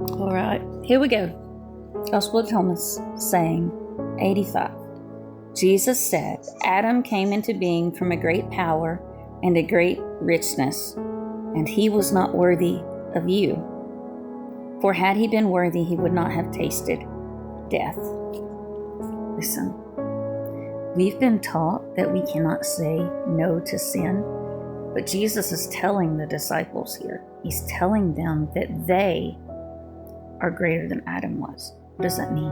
All right, here we go. Gospel of Thomas, saying 85. Jesus said, Adam came into being from a great power and a great richness, and he was not worthy of you. For had he been worthy, he would not have tasted death. Listen, we've been taught that we cannot say no to sin, but Jesus is telling the disciples here, he's telling them that they are greater than Adam was. What does that mean?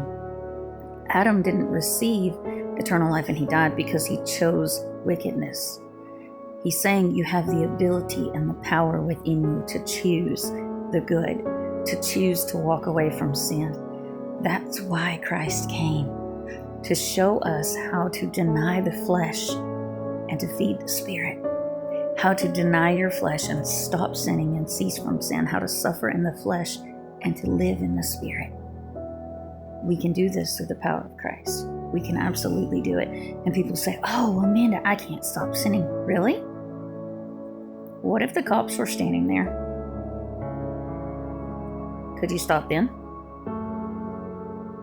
Adam didn't receive eternal life and he died because he chose wickedness. He's saying you have the ability and the power within you to choose the good, to choose to walk away from sin. That's why Christ came, to show us how to deny the flesh and to feed the spirit. How to deny your flesh and stop sinning and cease from sin. How to suffer in the flesh and to live in the spirit. We can do this through the power of Christ. We can absolutely do it. And people say, oh, Amanda, I can't stop sinning. Really? What if the cops were standing there? Could you stop then?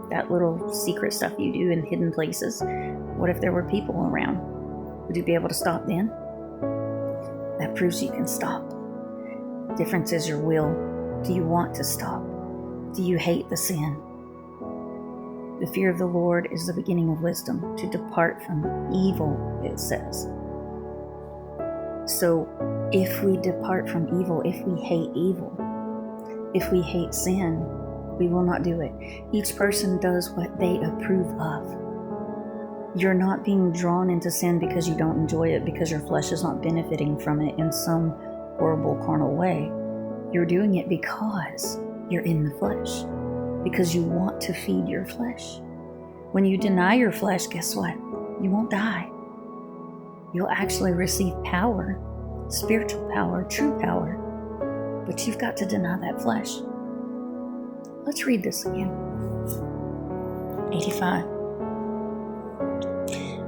That little secret stuff you do in hidden places. What if there were people around? Would you be able to stop then? That proves you can stop. The difference is your will. Do you want to stop? Do you hate the sin? The fear of the Lord is the beginning of wisdom, to depart from evil, it says. So if we depart from evil, if we hate evil, if we hate sin, we will not do it. Each person does what they approve of. You're not being drawn into sin because you don't enjoy it, because your flesh is not benefiting from it in some horrible carnal way. You're doing it because you're in the flesh, because you want to feed your flesh. When you deny your flesh, guess what? You won't die. You'll actually receive power, spiritual power, true power, but you've got to deny that flesh. Let's read this again. 85.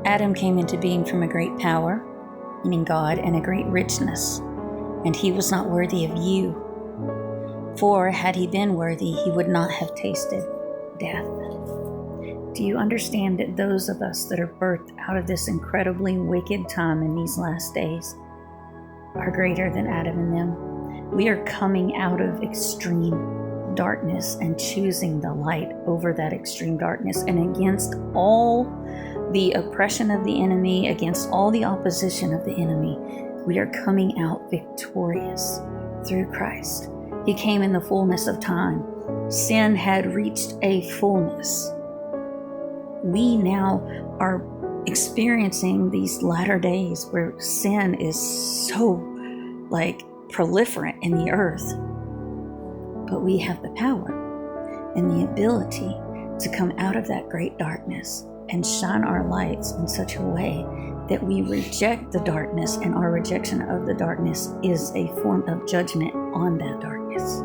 Adam came into being from a great power, meaning God, and a great richness, and he was not worthy of you. For had he been worthy, he would not have tasted death. Do you understand that those of us that are birthed out of this incredibly wicked time in these last days are greater than Adam and them? We are coming out of extreme darkness and choosing the light over that extreme darkness, and against all the oppression of the enemy, against all the opposition of the enemy, we are coming out victorious through Christ. He came in the fullness of time. Sin had reached a fullness. We now are experiencing these latter days where sin is so proliferant in the earth. But we have the power and the ability to come out of that great darkness and shine our lights in such a way that we reject the darkness, and our rejection of the darkness is a form of judgment on that darkness.